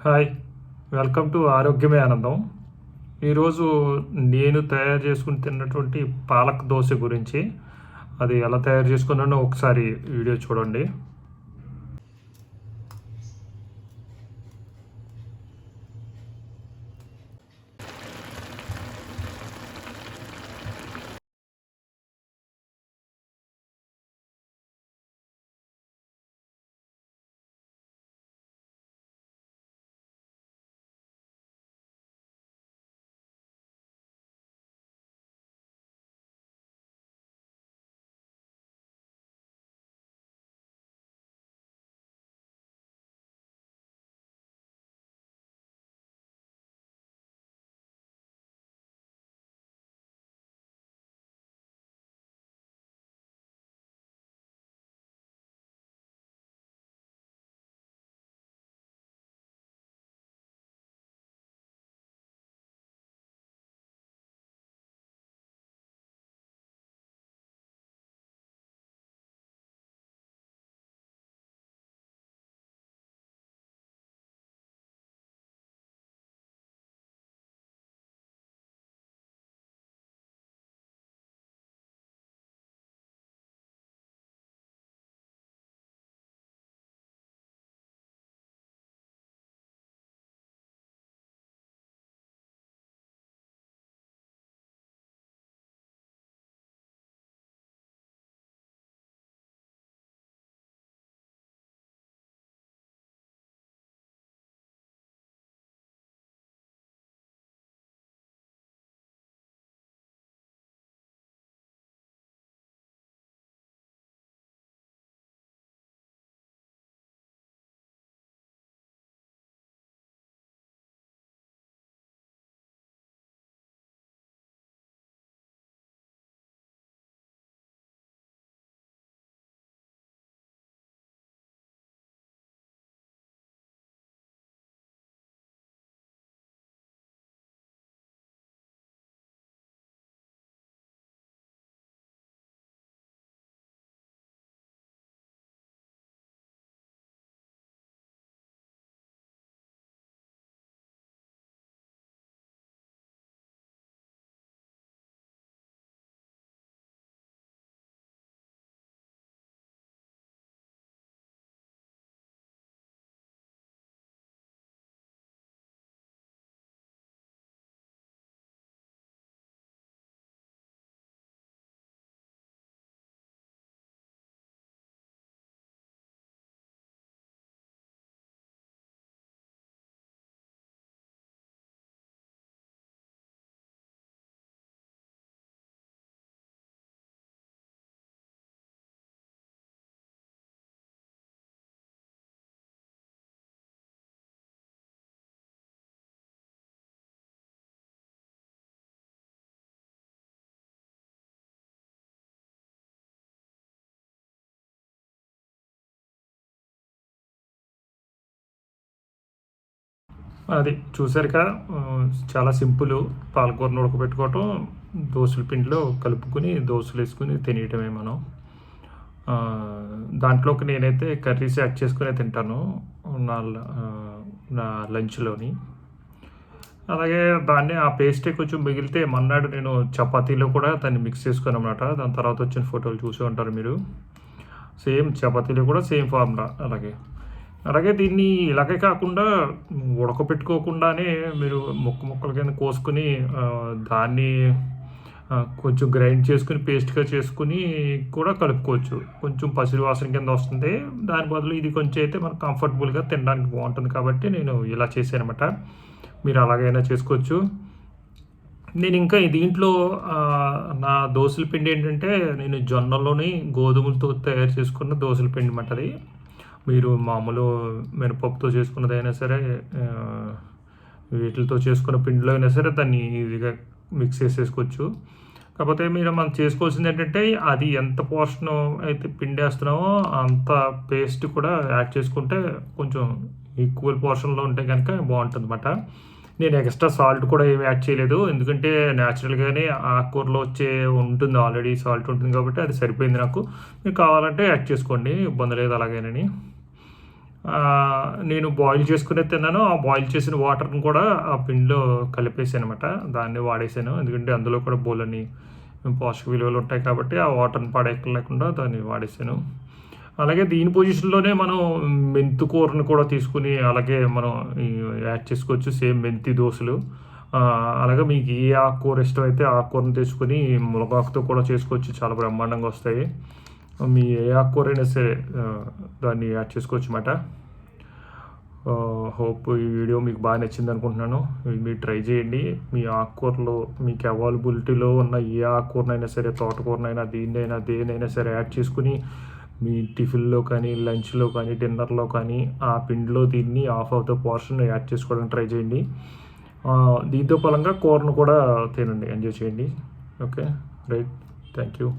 Hi, welcome to ఆరోగ్యమే ఆనందం. ఈరోజు నేను తయారు చేసుకుని తిన్నటువంటి పాలక్ దోశ గురించి, అది ఎలా తయారు చేసుకున్నానో ఒకసారి వీడియో చూడండి. అది చూసారుగా. చాలా సింపుల్. పాలకూరను ఉడకబెట్టుకోవటం, దోసల పిండిలో కలుపుకొని దోసలు వేసుకుని తినేయటమే మనం. దాంట్లోకి నేనైతే కర్రీస్ యాడ్ చేసుకునే తింటాను నా నా లంచ్లోని. అలాగే దాన్ని ఆ పేస్టే కొంచెం మిగిలితే మన్నాడు నేను చపాతీలో కూడా దాన్ని మిక్స్ చేసుకుని అనమాట. దాని తర్వాత వచ్చిన ఫోటోలు చూసి ఉంటారు మీరు. సేమ్ చపాతీలో కూడా సేమ్ ఫార్ములా అలాగే. అలాగే దీన్ని ఇలాగే కాకుండా ఉడకపెట్టుకోకుండానే మీరు ముక్కల కింద కోసుకొని దాన్ని కొంచెం గ్రైండ్ చేసుకుని పేస్ట్‌గా చేసుకొని కూడా కలుపుకోవచ్చు. కొంచెం పసిరి వాసన కింద వస్తుంది. దాని బదులు ఇది కొంచెం అయితే మనకు కంఫర్టబుల్‌గా తినడానికి బావుంటుంది కాబట్టి నేను ఇలా చేశాననమాట. మీరు అలాగైనా చేసుకోవచ్చు. నేను ఇంకా దీంట్లో నా దోసల పిండి ఏంటంటే నేను జొన్నలోని గోధుమలతో తయారు చేసుకున్న దోసల పిండి మాట అది. మీరు మామూలు మినపప్పుతో చేసుకున్నదైనా సరే, వీటిలతో చేసుకున్న పిండిలో అయినా సరే దాన్ని ఈజీగా మిక్స్ చేసేసుకోవచ్చు. కాకపోతే మనం చేసుకోవాల్సింది ఏంటంటే అది ఎంత పోర్షన్ అయితే పిండి వేస్తున్నామో అంత పేస్ట్ కూడా యాడ్ చేసుకుంటే కొంచెం ఈక్వల్ పోర్షన్లో ఉంటే కనుక బాగుంటుందన్నమాట. నేను ఎక్స్ట్రా సాల్ట్ కూడా ఏమి యాడ్ చేయలేదు. ఎందుకంటే న్యాచురల్‌గానే ఆకుకూరలో ఉంటుంది, ఆల్రెడీ సాల్ట్ ఉంటుంది కాబట్టి అది సరిపోయింది నాకు. మీకు కావాలంటే యాడ్ చేసుకోండి, ఇబ్బంది లేదు అలాగేనని. నేను బాయిల్ చేసుకునే తిన్నాను. ఆ బాయిల్ చేసిన వాటర్‌ని కూడా ఆ పిండిలో కలిపేసాననమాట. దాన్ని వాడేసాను. ఎందుకంటే అందులో కూడా బోలెడన్ని పోషక విలువలు ఉంటాయి కాబట్టి ఆ వాటర్‌ని పడేయలేకుండా దాన్ని వాడేసాను. అలాగే దీని పొజిషన్‌లోనే మనం మెంతి కూరని కూడా తీసుకొని అలాగే మనం ఈ యాడ్ చేసుకోవచ్చు. సేమ్ మెంతి దోసలు. అలాగే మీకు ఏ ఆకుకూర ఇష్టమైతే ఆ ఆకుకూరని తీసుకొని మునగాకుతో కూడా చేసుకోవచ్చు. చాలా బ్రహ్మాండంగా వస్తాయి. మీ ఏ ఆకుకూరైనా సరే దాన్ని యాడ్ చేసుకోవచ్చన్నమాట. హోప్ ఈ వీడియో మీకు బాగా నచ్చిందనుకుంటున్నాను. మీరు ట్రై చేయండి. మీ ఆకుకూరలు మీకు అవైలబిలిటీలో ఉన్న ఏ ఆకుకూరనైనా సరే, తోటకూరనైనా, దేన్నైనా సరే యాడ్ చేసుకొని మీ టిఫిన్‌లో కానీ, లంచ్‌లో కానీ, డిన్నర్‌లో కానీ ఆ పిండిలో దీన్ని half of the portion add చేసుకోవడానికి ట్రై చేయండి. దీంతో పలంగా కూరను కూడా తినండి. ఎంజాయ్ చేయండి. ఓకే. రైట్. Thank you.